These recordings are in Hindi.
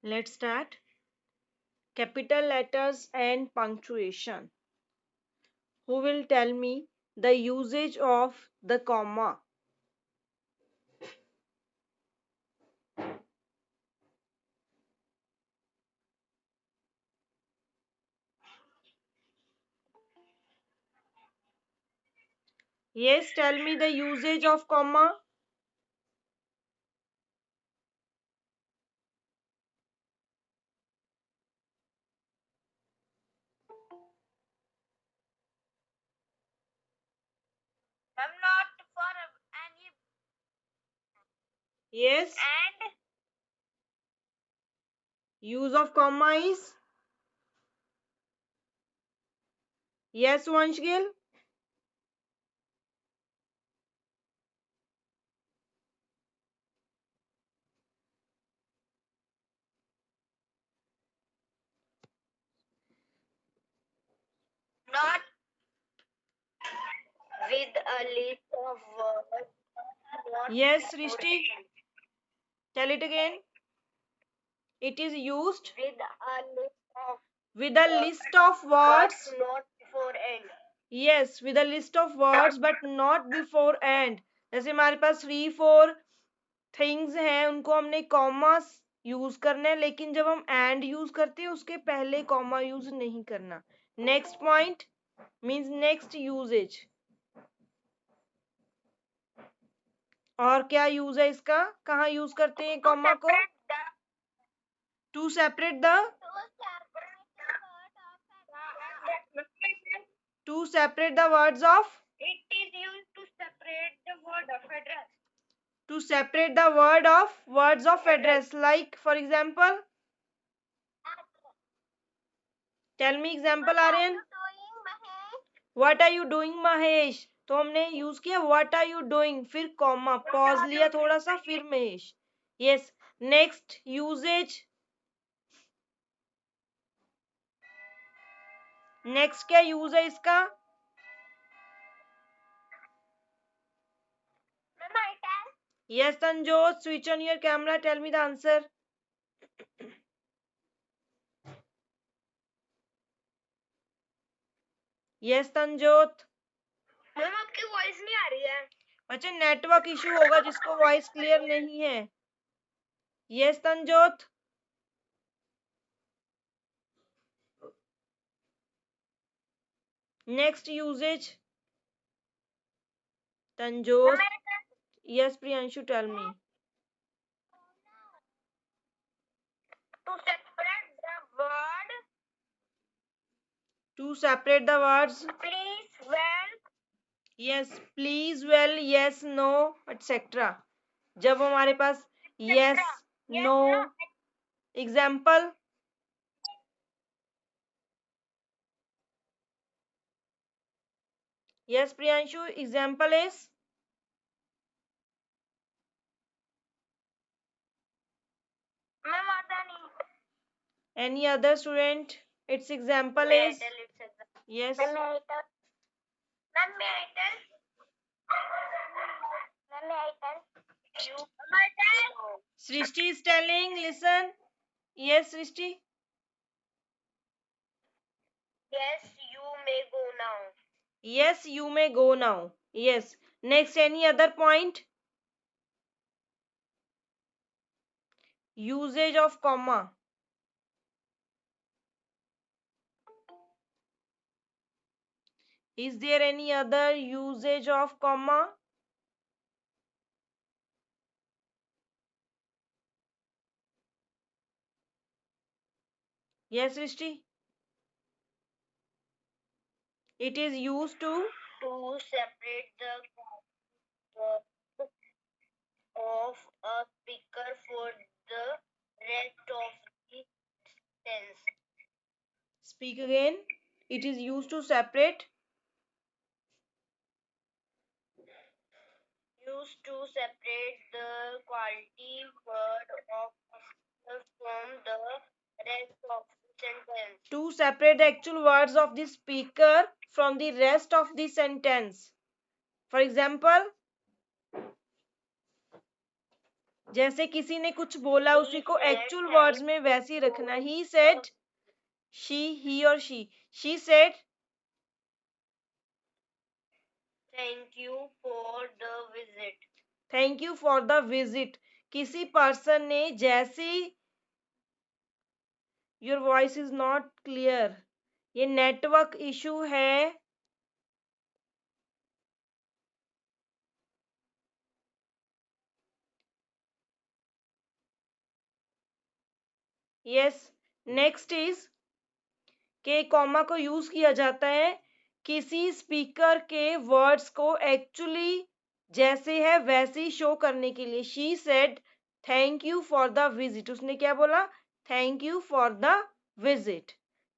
Let's start. Capital letters and punctuation. Who will tell me the usage of the comma? Yes, tell me the usage of comma. I'm not for any. Yes, And use of comma is. Yes, Vanshgil. not with a list of words, not Yes, for Rishti. Tell it again. It is used with a list of with a words, list of but words. not for end. Yes, with a list of words but not before and. जैसे हमारे पास 3 4 थिंग्स हैं उनको हमने कॉमा यूज करना है, लेकिन जब हम एंड यूज करते हैं उसके पहले कॉमा यूज नहीं करना. Next point means next usages. और क्या यूज है इसका, कहाँ यूज करते हैं To कॉमा को? separate the to separate the. To separate the words of. it is used to separate the word of address. To separate the words of address, like for example, tell me example Aryan. What are you doing Mahesh? तो हमने यूज किया what are you doing, फिर कॉमा, पॉज लिया थोड़ा सा, फिर महेश. यस. Next usages. नेक्स्ट क्या यूज है इसका? Yes Tanjot, switch on your camera, tell me the answer. Yes Tanjot. Ma'am आपकी वॉइस नहीं आ रही है. अच्छा, नेटवर्क इशू होगा जिसको वॉइस क्लियर नहीं है. Yes Tanjot. Next usages. Tanjot. Yes Priyanshu, tell me. To separate the word to separate the words. please, well, yes, please, well, yes, no, etcetera. जब हमारे पास yes, yes, no. no. Example. Yes Priyanshu, example is. Ma'am आता नहीं. Any other student? It's example May I is. tell it's example? Yes. May I tell? Ma'am, may I tell? Ma'am, may I tell? You. May I tell? Srishti is telling, listen. Yes Srishti. Yes, you may go now. Yes, you may go now. Yes. Next, any other point? Usages of comma. Is there any other usage of comma? Yes, Rishti. It is used to. To separate the words of a speaker for the rest of the sentence. Speak again. It is used to separate. Used to separate the quality word of a speaker from the rest of the sentence. To separate the actual words of the speaker from the rest of the sentence. For example, जैसे किसी ने कुछ बोला He उसी को said एक्चुअल thank वर्ड्स में वैसे ही रखना. ही सेड, शी, ही और she said thank you for the visit. Thank you for the visit. किसी पर्सन ने जैसे, your voice is not clear, ये नेटवर्क इशू है. यस, नेक्स्ट इज के कॉमा को यूज किया जाता है किसी स्पीकर के वर्ड्स को एक्चुअली जैसे है वैसे ही शो करने के लिए. She said thank you for the visit. उसने क्या बोला? Thank you for the visit.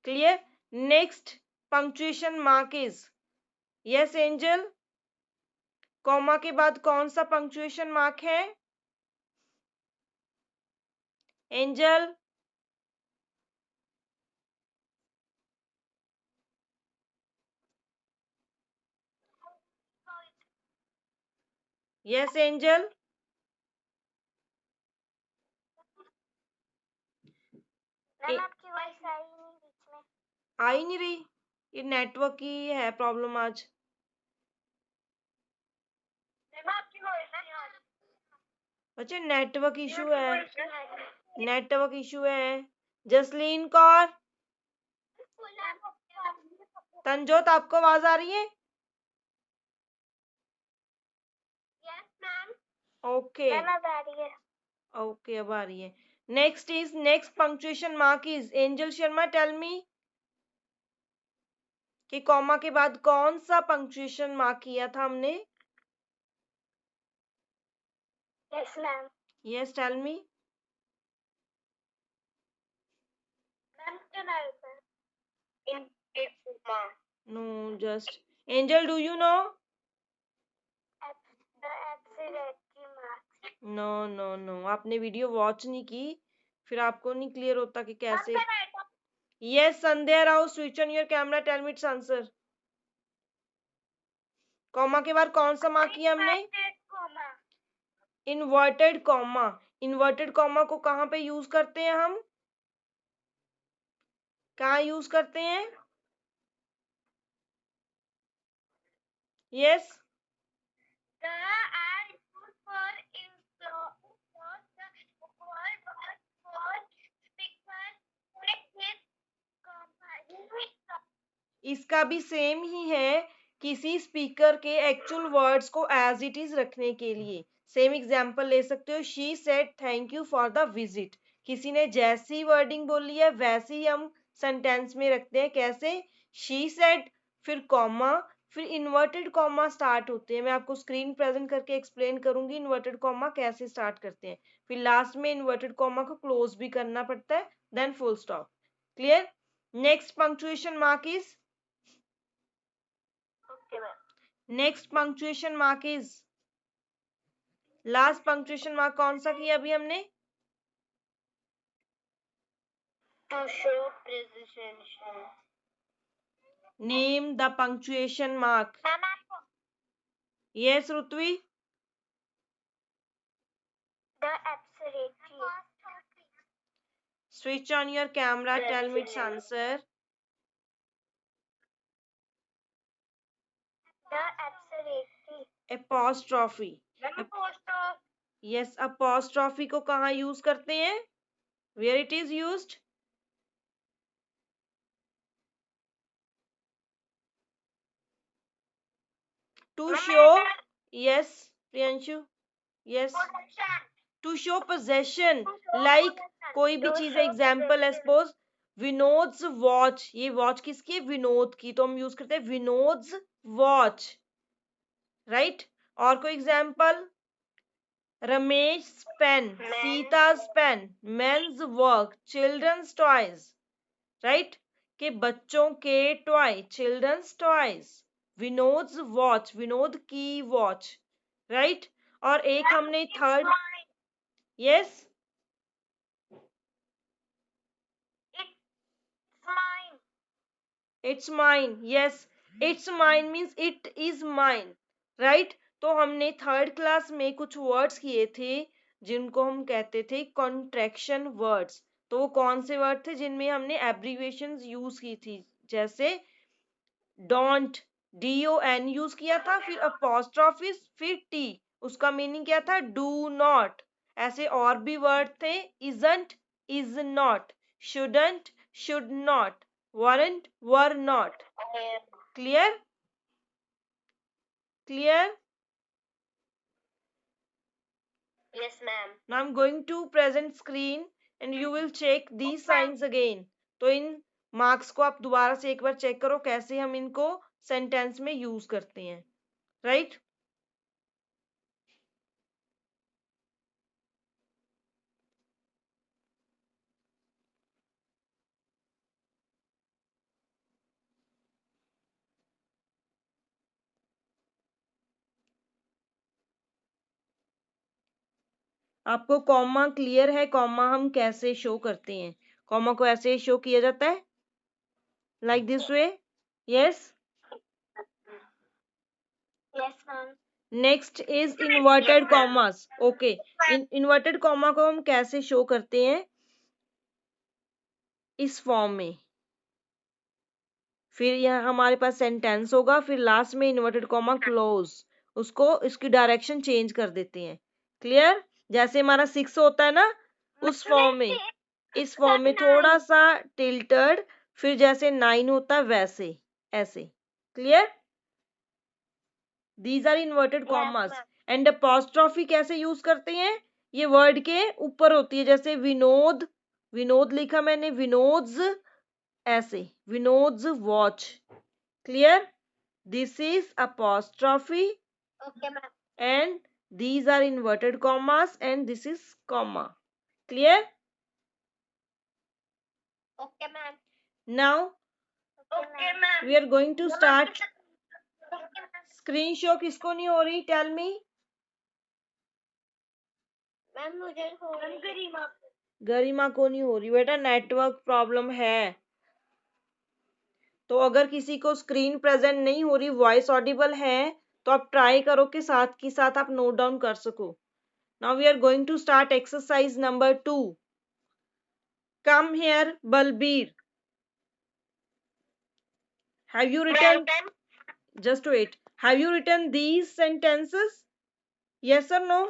Clear. Next punctuation mark is, yes angel, comma के बाद कौन सा पंक्चुएशन मार्क है? Angel, yes angel. मैम आपकी वॉइस आई नहीं बीच में. आ ही नहीं रही, ये नेटवर्क की है प्रॉब्लम आज. मैम आपकी वॉइस नहीं आ रही. बच्चे नेटवर्क इशू है, नहीं आ रही. नेटवर्क इशू है. जसलीन कौर, तंजोत, आपको आवाज आ रही है? Yes ma'am. ओके मैम अब आ रही है. ओके, अब आ रही है. Next is, next punctuation mark is, Angel Sharma tell me कि कॉमा के बाद कौन सा पंक्चुएशन मार्क किया था हमने? Yes ma'am. Yes tell me. Ma'am can I open in it comma. No, just Angel, do you know? The absolutely marks. No no no, आपने वीडियो वॉच नहीं की, फिर आपको नहीं क्लियर होता कि कैसे. Yes Sandhya Rao, switch on your camera, tell me its answer. Comma के बाद कौन सा मार्क किया हमने? Inverted comma. इन्वर्टेड कॉमा को कहाँ पे यूज करते हैं हम? कहाँ यूज करते हैं? Yes, The are used for enclose the word for speaker with comma. इसका भी सेम ही है, किसी स्पीकर के एक्चुअल वर्ड्स को एज इट इज रखने के लिए. सेम एग्जाम्पल ले सकते हो. She said thank you for the visit. किसी ने जैसी वर्डिंग बोली है वैसे ही हम सेंटेंस में रखते हैं. कैसे? शी सेड, फिर कॉमा, फिर इन्वर्टेड कॉमा स्टार्ट होते हैं. मैं आपको स्क्रीन प्रेजेंट करके एक्सप्लेन करूंगी इन्वर्टेड कॉमा कैसे स्टार्ट करते हैं. फिर लास्ट में इन्वर्टेड कॉमा को क्लोज भी करना पड़ता है, then full stop. Clear. Next punctuation mark is, Okay, ma'am. Next punctuation mark is, last punctuation mark कौन सा किया अभी हमने? To show precision. Name the punctuation mark. Ma'am, आपको yes Ritvi. the absolutely. Switch on your camera, tell me its answer. The absolutely. Apostrophe. Ma'am, post of yes, apostrophe को कहाँ यूज करते हैं? Where it is used? To show. Yes Priyanshu. Yes, possession. To show possession. Like कोई भी चीज, एग्जाम्पल है सपोज विनोद्स वॉच. ये वॉच किसकी है? विनोद की, तो हम यूज करते हैं विनोद्स वॉच. राइट. और कोई एग्जाम्पल? रमेश पेन, सीता's pen, men's work, children's toys. Right. के बच्चों के toy, children's toys. Vinod's watch, Vinod की वॉच. राइट. और एक हमने third. Yes, It's mine. It's mine. Yes, it's mine means it is mine. Right. तो हमने थर्ड क्लास में कुछ वर्ड्स किए थे जिनको हम कहते थे कॉन्ट्रैक्शन वर्ड्स। तो वो कौन से वर्ड थे जिनमें हमने एब्रीविएशंस यूज की थी, जैसे डोंट, DON यूज किया था, फिर अपोस्ट्रोफिस, फिर टी, उसका मीनिंग क्या था, डू नॉट। ऐसे और भी वर्ड थे, isn't, is not, shouldn't, should not, weren't, were not. Clear? Clear? Yes, ma'am. Now I'm going to present screen and you will check these signs again. तो इन मार्क्स को आप दोबारा से एक बार चेक करो कैसे हम इनको सेंटेंस में यूज करते हैं, राइट? आपको कॉमा क्लियर है? कॉमा हम कैसे शो करते हैं? कॉमा को ऐसे शो किया जाता है, like this way. Yes. Yes, ma'am. Next is inverted commas. Okay, inverted comma को हम कैसे शो करते हैं? इस फॉर्म में। फिर यहाँ हमारे पास सेंटेंस होगा, फिर लास्ट में इन्वर्टेड कॉमा क्लोज, उसको इसकी डायरेक्शन चेंज कर देते हैं। क्लियर? जैसे हमारा 6 होता है ना, उस फॉर्म में, इस फॉर्म में थोड़ा सा टिल्टेड, फिर जैसे 9 होता है वैसे, ऐसे। Clear? These are inverted commas. And apostrophe कैसे यूज करते हैं? ये वर्ड के ऊपर होती है, जैसे विनोद, विनोद लिखा मैंने, विनोद्स, ऐसे, Vinod's watch. Clear? This is apostrophe. Okay, ma'am. And these are inverted commas and this is comma. Clear? Okay, ma'am. Now Okay, ma'am. we are going to start. Screen show किसको नहीं हो रही? Tell me. मैम मुझे गरिमा गरिमा को नहीं हो रही बेटा, नेटवर्क प्रॉब्लम है। तो अगर किसी को स्क्रीन प्रेजेंट नहीं हो रही, वॉइस ऑडिबल है, तो आप ट्राई करो कि साथ की साथ आप नोट डाउन कर सको। Now we are going to start exercise number 2। Come here Balbir. Have you written? Just wait. Have you written these sentences? Yes or no?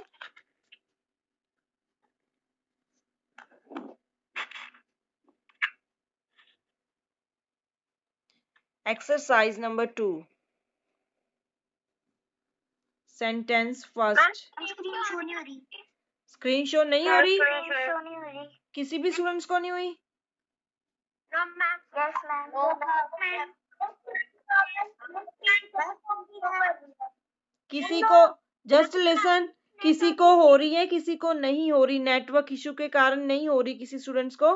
Exercise number 2. Sentence first. Screen show नहीं हो रही Screen show नहीं हो रही? शो नहीं हो रही किसी भी स्टूडेंट्स को नहीं हुई? नो मैम यस मैम किसी को जस्ट लिसन, किसी को हो रही है, किसी को नहीं हो रही, नेटवर्क इशू के कारण नहीं हो रही किसी स्टूडेंट्स को,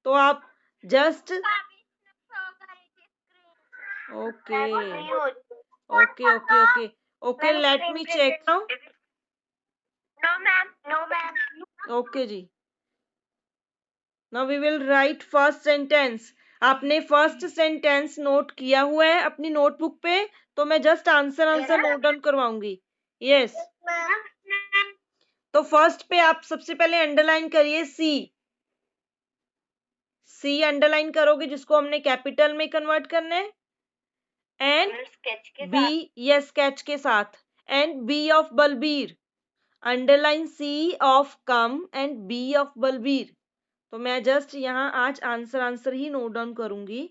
तो आप just okay okay okay okay okay let me check now. No ma'am okay जी। Now we will write first sentence. आपने फर्स्ट सेंटेंस नोट किया हुआ है अपनी नोटबुक पे? तो मैं जस्ट आंसर नोट डाउन करवाऊंगी। यस। तो फर्स्ट पे आप सबसे पहले अंडरलाइन करिए सी। सी अंडरलाइन करोगे जिसको हमने कैपिटल में कन्वर्ट करना है। एंड बी, यस स्केच के साथ। And B of Balbir, underline C of come and B of Balbir. तो मैं जस्ट यहाँ आज आंसर ही नोट डाउन करूंगी।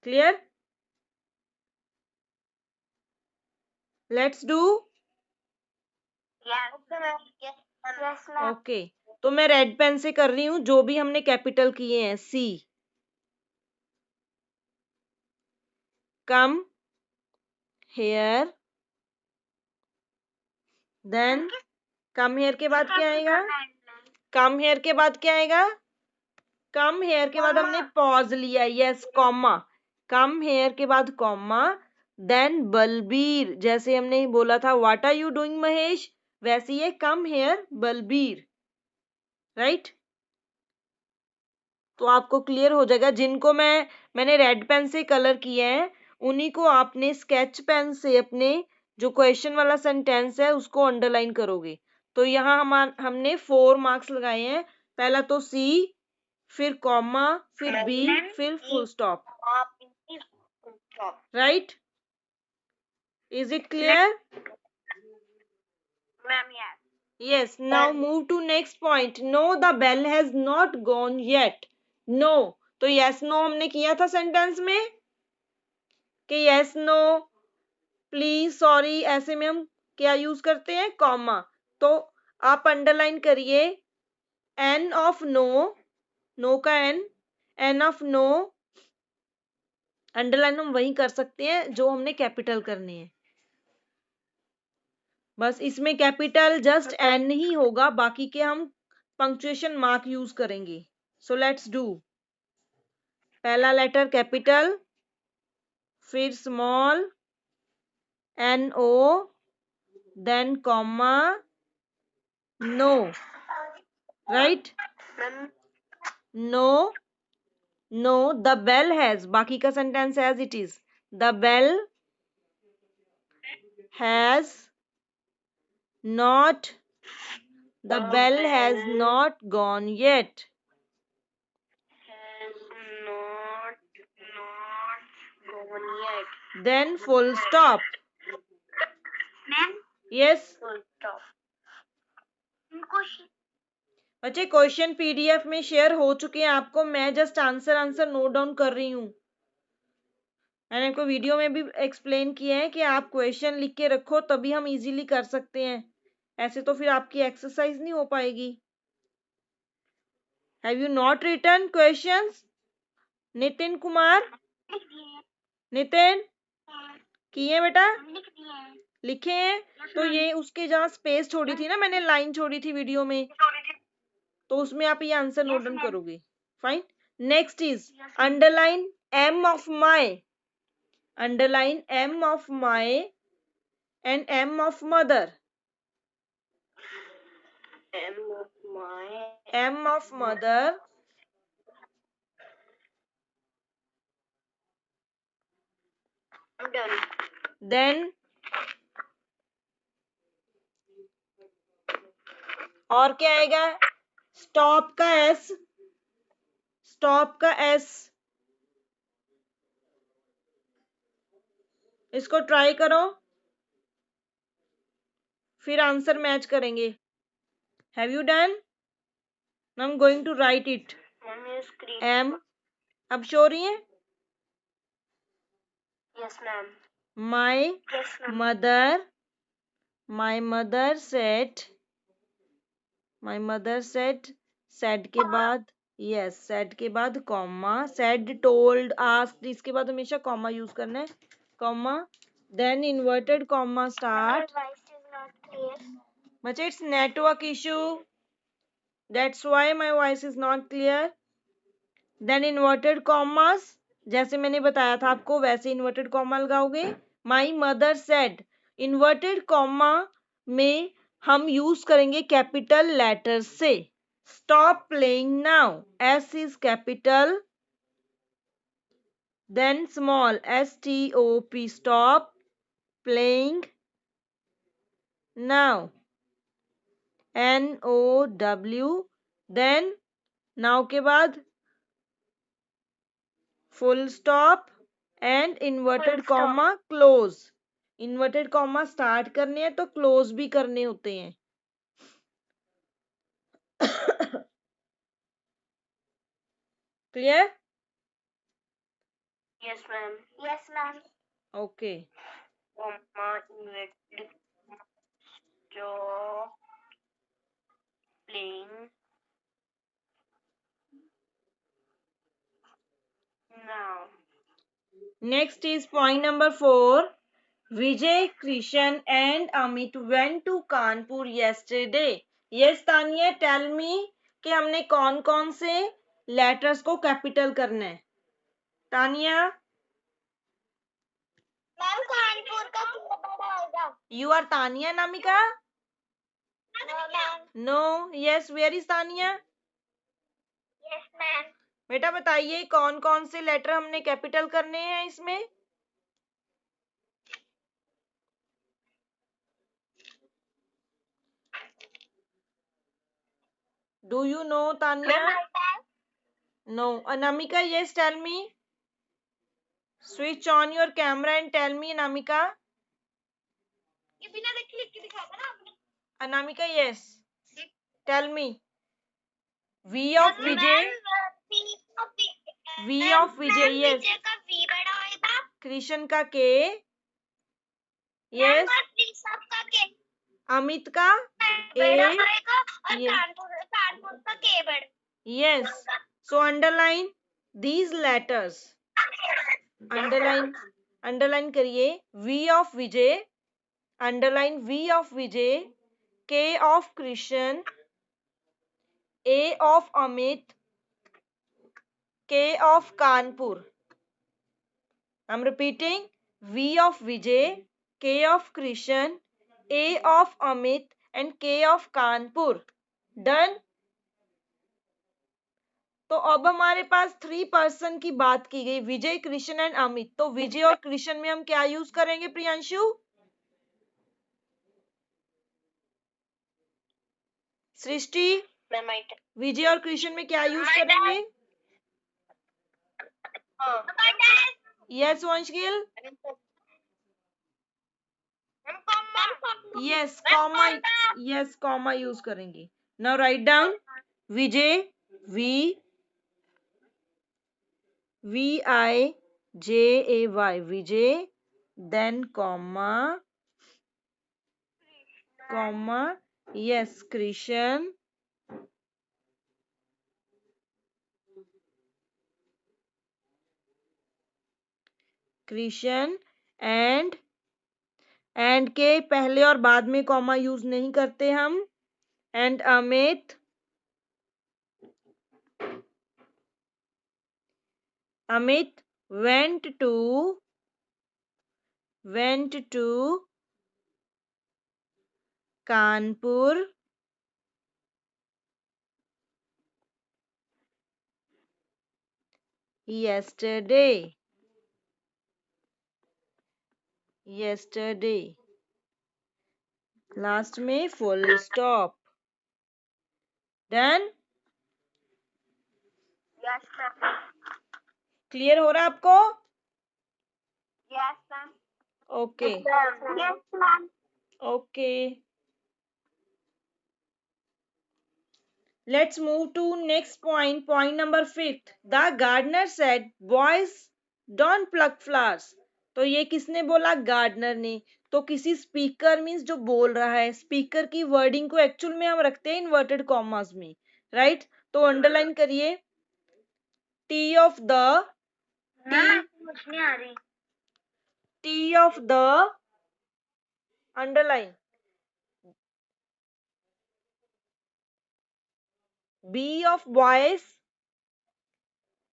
क्लियर? Let's do. ओके, तो मैं रेड पेन से कर रही हूँ जो भी हमने कैपिटल किए हैं। C, come here, then come here के बाद क्या आएगा? कम हेयर के बाद क्या आएगा? कम हेयर के बाद हमने पॉज लिया, यस कॉमा। कम हेयर के बाद कॉमा, देन बलबीर, जैसे हमने बोला था what are you doing Mahesh, वैसे ये कम हेयर बलबीर, राइट? तो आपको क्लियर हो जाएगा। जिनको मैंने रेड पेन से कलर किए हैं उन्हीं को आपने स्केच पेन से अपने जो क्वेश्चन वाला सेंटेंस है उसको अंडरलाइन करोगे। तो यहाँ हमने 4 मार्क्स लगाए हैं। पहला तो सी, फिर कॉमा, फिर बी, फिर full stop. Right? Is it clear? Ma'am yes. Yes, now move to next point. No, the bell has not gone yet. No, तो yes no हमने किया था सेंटेंस में कि yes no, प्लीज, सॉरी, ऐसे में हम क्या यूज करते हैं? कॉमा। तो आप अंडरलाइन करिए एन ऑफ नो, नो का एन ऑफ नो, अंडरलाइन हम वही कर सकते हैं जो हमने कैपिटल करने हैं। बस इसमें कैपिटल जस्ट एन ही होगा, बाकी के हम पंक्चुएशन मार्क यूज करेंगे। So let's do. पहला लेटर कैपिटल, फिर small N O, then comma, no. Right? No, no, the bell has, बाकी का sentence as it is, the bell has not, the bell has not gone yet. Then full stop. Yes. बच्चे क्वेश्चन पीडीएफ में शेयर हो चुके हैं आपको, मैं जस्ट आंसर नोट डाउन कर रही हूँ। मैंने आपको वीडियो में भी एक्सप्लेन किया है कि आप क्वेश्चन लिख के रखो तभी हम इजीली कर सकते हैं, ऐसे तो फिर आपकी एक्सरसाइज नहीं हो पाएगी। Have you not written questions? Nitin Kumar, Nitin किए बेटा? लिखे हैं? तो ये उसके जहाँ स्पेस छोड़ी थी ना मैंने, लाइन छोड़ी थी वीडियो में, तो उसमें आप ये आंसर नोट डाउन करोगे। Fine. Next is underline M of my, underline M of my and M of mother. M of mother, then और क्या आएगा? स्टॉप का एस, स्टॉप का एस। इसको ट्राई करो, फिर आंसर मैच करेंगे। Have you done? I am going to write it. M अब शो रही है? Yes ma'am. My mother, my mother said, my mother said, said के बाद यस, सेड के बाद कॉमा, सेड, टोल्ड, आस्क्ड, इसके बाद हमेशा कॉमा यूज करना है, comma, then inverted comma start. बच्चे it's network issue, that's why my voice is not clear. Then inverted commas, जैसे मैंने बताया था आपको वैसे इन्वर्टेड कॉमा लगाओगे। My mother said, inverted comma में हम यूज करेंगे कैपिटल लेटर से। Stop playing now, S is capital, then small STOP, stop playing now, NOW, then now के बाद full stop and inverted comma close. Inverted comma start करने हैं तो क्लोज भी करने होते हैं। Clear? Yes ma'am. Yes ma'am. Okay. Comma, inverted, stop playing now. Next is point number 4. Vijay, Krishan and Amit went to Kanpur yesterday. Yes, Tanya, tell me कि हमने कौन कौन से लेटर्स को कैपिटल करना है। तानिया, मैम कानपुर का कितना बड़ा होगा? you are Tanya Namika? No ma'am. No. Yes, where is Tanya? Yes ma'am. बेटा बताइए कौन कौन से लेटर हमने कैपिटल करने हैं इसमें? Do you know, Tanya? No. Anamika, yes, tell me. Switch on your camera and tell me, Anamika. Anamika, yes. Tell me. V of Vijay. V of Vijay, yes. Krishna का K. Yes. अमित का A. Yes. So underline these letters. Underline करिए. V of Vijay. Underline V of Vijay. K of Krishan. A of Amit. K of Kanpur. I'm repeating. V of Vijay, K of Krishan, A of Amit and K of Kanpur. Done? तो अब हमारे पास 3 पर्सन की बात की गई, विजय, कृष्ण एंड अमित. तो विजय और कृष्ण में हम क्या यूज करेंगे प्रियांशु? सृष्टि, विजय और कृष्ण में क्या यूज करेंगे? Yes Vanshgill. Yes comma. Yes comma use करेंगे. Now write down. Vijay, VIJAY, Vijay, then comma, yes, Krishan, and के पहले और बाद में कॉमा यूज नहीं करते हम. And Amit, went to Kanpur yesterday. Last में फुल स्टॉप. डन? क्लियर हो रहा है आपको? Okay. Okay. Let's move to next point. Point number 5. The gardener said, "Boys, don't pluck flowers." तो ये किसने बोला? गार्डनर ने. तो किसी स्पीकर मीन्स जो बोल रहा है, स्पीकर की वर्डिंग को एक्चुअल में हम रखते हैं इन्वर्टेड कॉमास में, राइट? तो अंडरलाइन करिए. T of the underline. B of boys,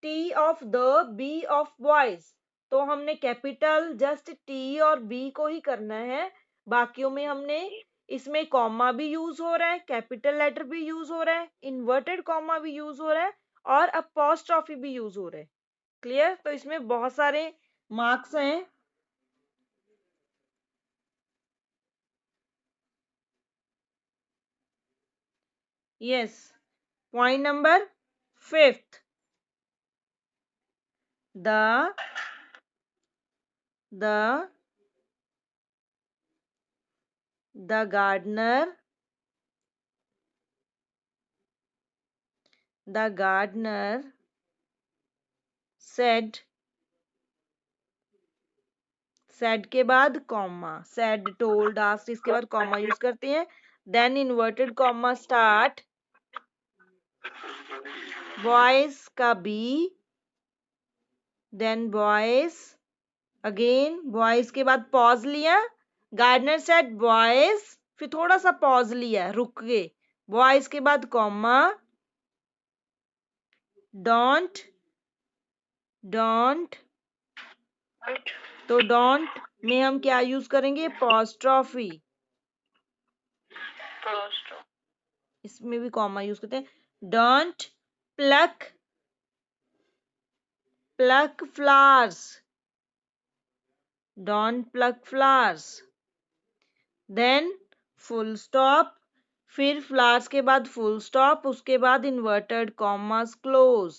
T of the, B of boys. तो हमने कैपिटल जस्ट T और B को ही करना है. बाकियों में हमने इसमें कॉमा भी यूज हो रहा है, कैपिटल लेटर भी यूज हो रहा है, इन्वर्टेड कॉमा भी यूज हो रहा है और अपॉस्ट्रॉफी भी यूज हो रहा है. क्लियर? तो इसमें बहुत सारे मार्क्स हैं. Yes. Point number 5. The gardener said के बाद कॉमा, said, told, asked, इसके बाद कॉमा यूज करते हैं. Then inverted comma start. Boys का B, then boys, again boys के बाद पॉज लिया. गार्डनर सेड बॉयज, फिर थोड़ा सा पॉज लिया, रुक गए. बॉयज के बाद कॉमा. डोंट, तो डोंट में हम क्या यूज करेंगे? अपॉस्ट्रॉफी. इसमें भी कॉमा यूज करते हैं. Don't pluck flowers. Don't pluck flowers. Then full stop. फिर फ्लावर्स के बाद फुल स्टॉप, उसके बाद inverted commas close,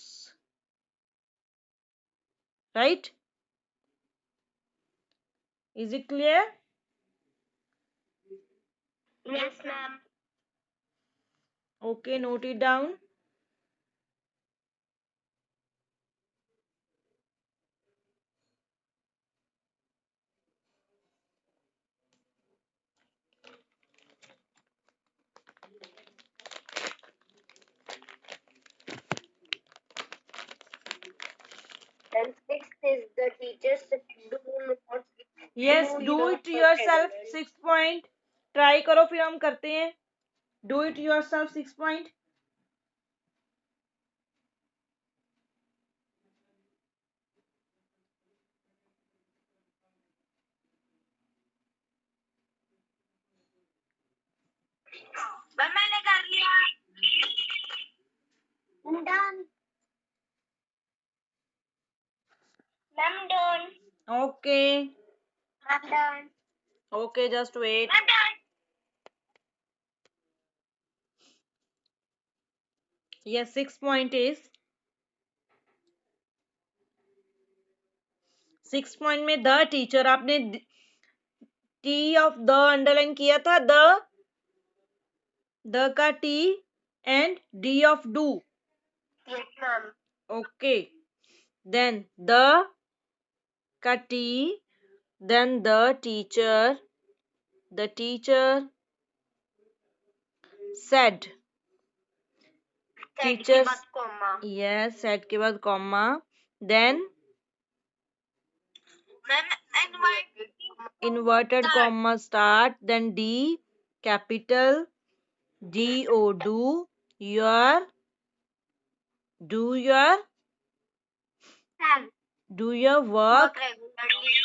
right? Is it clear? Yes, ma'am. Okay, note it down. Then sixth is the teachers do not Yes, do it yourself. 6 point. Try करो, फिर हम करते हैं. Do it yourself. 6 point. मैंने कर लिया. I'm done. I'm done. Okay. I'm done. Okay, just wait. I'm done. Yes, 6 point is 6 point में द टीचर, आपने टी ऑफ द अंडरलाइन किया था. द का T and D of do. Yes, ma'am. Okay, then the का T, then the teacher said. Teacher, yes, said के बाद comma, then inverted comma start, then D capital DO do your work regularly.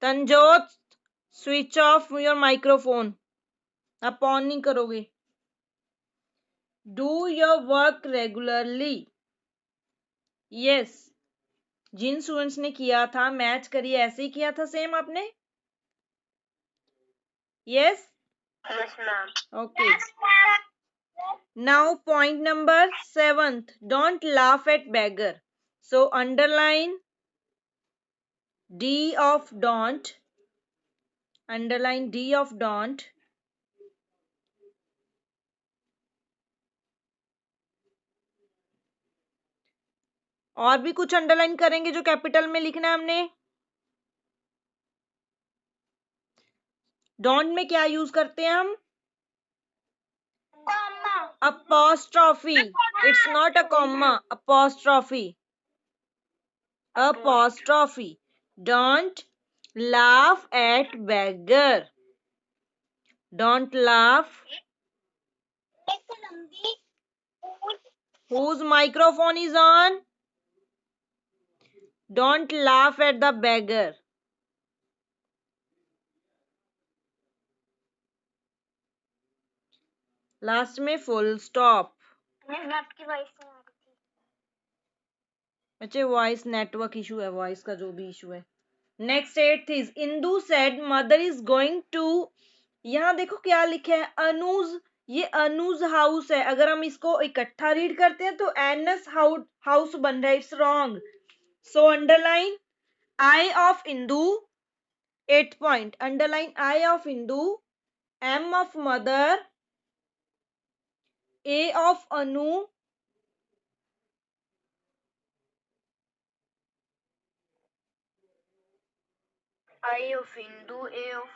Tanjot, switch off your microphone. आप ऑन नहीं करोगे. Do your work regularly. Yes, जिन स्टूडेंट्स ने किया था मैच करिए, ऐसे ही किया था सेम आपने. Yes, Yes, ma'am. Okay. Now point number 7th, don't laugh at beggar. So underline D of don't. Underline D of don't. और भी कुछ अंडरलाइन करेंगे जो कैपिटल में लिखना है हमने. डोंट में क्या यूज करते हैं हम? Apostrophe. It's not a comma, apostrophe. Apostrophe. Don't laugh at beggar. Don't laugh. Whose microphone is on? Don't laugh at the beggar. Last में फुल स्टॉप. आपकी वॉइस नहीं आ रही थी. बच्चे वॉइस नेटवर्क इशू है, वॉइस का जो भी इशू है. Next 8th is Indu said mother is going to. यहाँ देखो क्या लिखा है, अनुज. ये अनुज हाउस है. अगर हम इसको इकट्ठा रीड करते हैं तो एनएस हाउस बन रहा है. It's wrong. So underline I of Indu. 8th point, underline I of Indu, M of mother, A of Anu, I of Hindu, A of.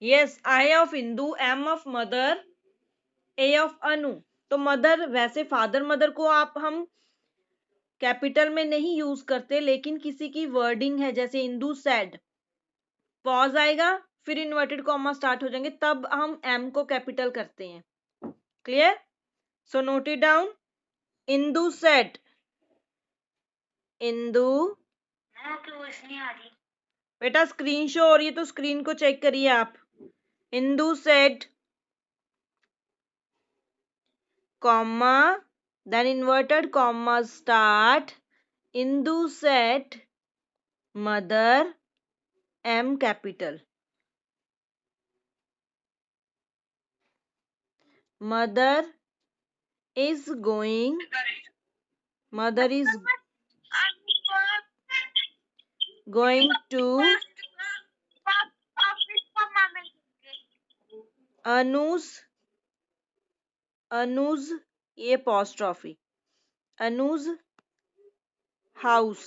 Yes, I of Indu, M of mother, A of Anu. तो मदर, वैसे फादर मदर को आप हम कैपिटल में नहीं यूज करते, लेकिन किसी की वर्डिंग है जैसे इंदू सेड, पॉज आएगा, फिर इन्वर्टेड कॉमा स्टार्ट हो जाएंगे, तब हम एम को कैपिटल करते हैं. Clear? So note it down. Indu said. Indu. बेटा स्क्रीन शो हो रही है तो स्क्रीन को चेक करिए आप. Indu said comma, then inverted comma start, Indu said, mother, M capital. Mother is going. Mother is going to Anu's ये apostrophe Anu's house।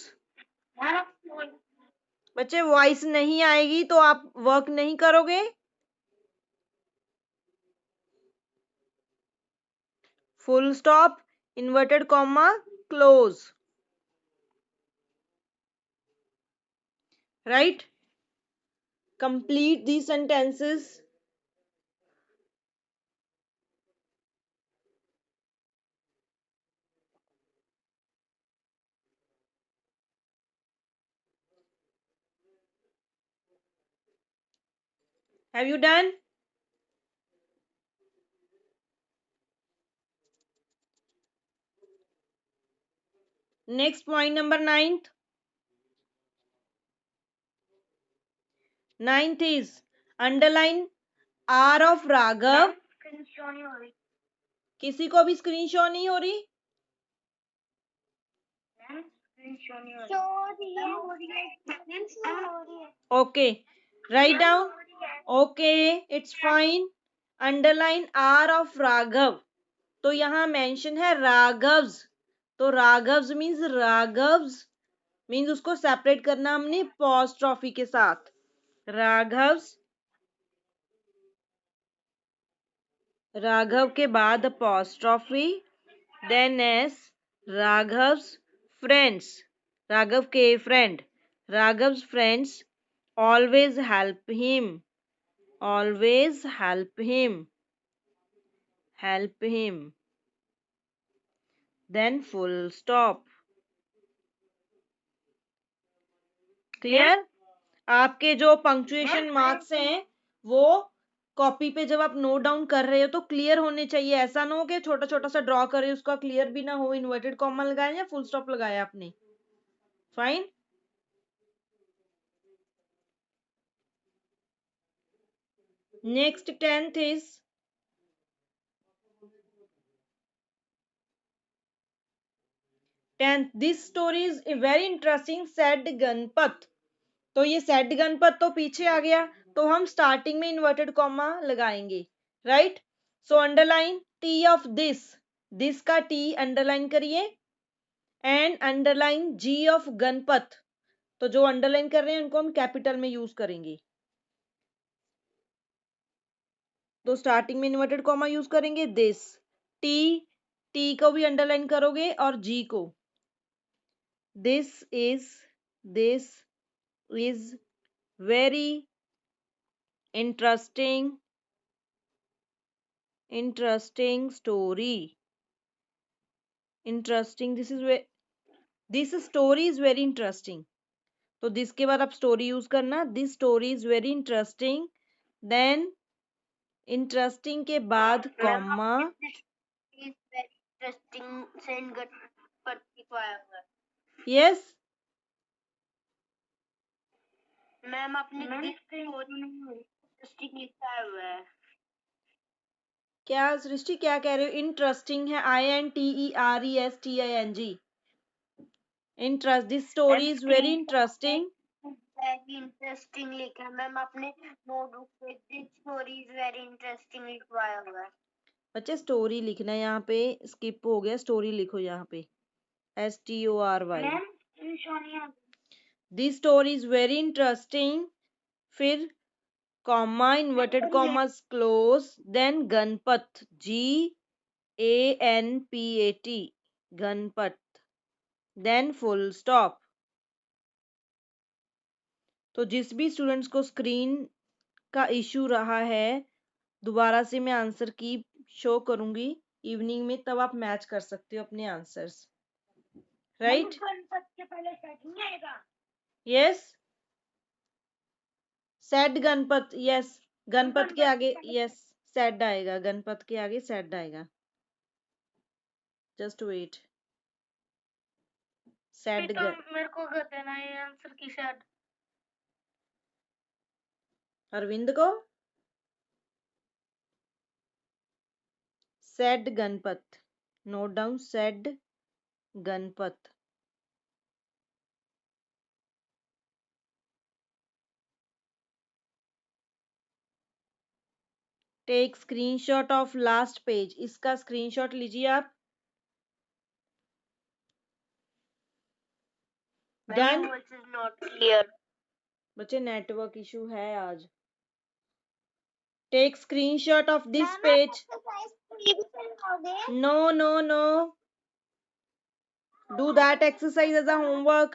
बच्चे वॉइस नहीं आएगी तो आप वर्क नहीं करोगे। Full stop, inverted comma, close, right. Complete these sentences। Have you done? Next point number ninth. Ninth is underline R of Raghav। किसी को भी स्क्रीन शो नहीं हो रही? Okay, write down. Okay, it's fine. Underline R of Raghav। तो यहाँ मेंशन है राघव्स, तो राघव्स मीन्स उसको सेपरेट करना हमने अपॉस्ट्रोफी के साथ। राघव्स, राघव के बाद apostrophe, then S, Raghav's friends, Raghav के friend, Raghav's friends always help him, always help him, then full stop. Clear? आपके जो पंक्चुएशन मार्क्स हैं वो कॉपी पे जब आप नोट डाउन कर रहे हो तो क्लियर होने चाहिए। ऐसा ना हो कि छोटा छोटा सा ड्रॉ करे उसका क्लियर भी ना हो। इन्वर्टेड कॉमा लगाया या फुल स्टॉप लगाया आपने? Fine. Next 10th is this story is very interesting said Ganpat. तो ये सेड गणपत तो पीछे आ गया, तो हम स्टार्टिंग में इन्वर्टेड कॉमा लगाएंगे, right. So underline T of this का टी अंडरलाइन करिए and underline G of Ganpat. तो जो अंडरलाइन कर रहे हैं उनको हम कैपिटल में यूज करेंगे। तो स्टार्टिंग में इन्वर्टेड कॉमा यूज करेंगे दिस, टी को भी अंडरलाइन करोगे और जी को। This is very interesting story. Interesting, this story is very interesting. तो दिस के बाद आप स्टोरी यूज करना, this story is very interesting, then interesting के बाद कॉमा। यस मैम आपने इंटरेस्टिंग लिखा हुआ है। क्या सृष्टि क्या कह रहे हो? इंटरेस्टिंग है INTERESTING। Interest, this story is very interesting. Very interesting लिखा मैम आपने नोटबुक पे, this story is very interesting लिखवाया हुआ है। बच्चे स्टोरी लिखना है, यहाँ पे स्किप हो गया, स्टोरी लिखो यहाँ पे STORY। This story is very interesting, फिर comma, inverted commas close, then Ganpat GANPAT, Ganpat, then full stop. तो जिस भी स्टूडेंट्स को स्क्रीन का इशू रहा है, दोबारा से मैं आंसर की शो करूंगी इवनिंग में, तब आप मैच कर सकते हो अपने answers, right. Yes, said Ganpat, yes, Ganpat के आगे यस सेड आएगा, गणपत के आगे सेड आएगा। जस्ट वेट, सेड तो मेरे को कर देना ये आंसर की शायद अरविंद को said Ganpat, note down said Ganpat. Take screenshot of last page, इसका स्क्रीनशॉट लीजिए आप। डन। नॉट क्लियर बच्चे नेटवर्क इशू है आज। Take screenshot of this page. No no no, do that exercise as a homework.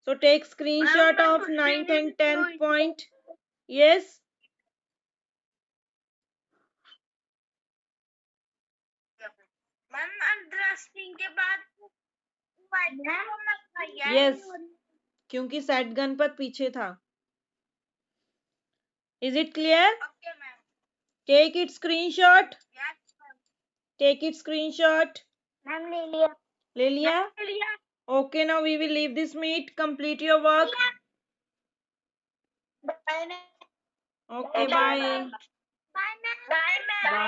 So take screenshot of 9th and 10th point. Yes. Ma'am understanding के बाद Yes. क्योंकि सेट गणपत पीछे था। Is it clear? Okay ma'am Take it screenshot. Yes Take it screenshot. Ma'am ले लिया ले लिया? ले लिया Okay, now we will leave this meet. Complete your work. Bye Okay, bye. Bye ma'am Bye.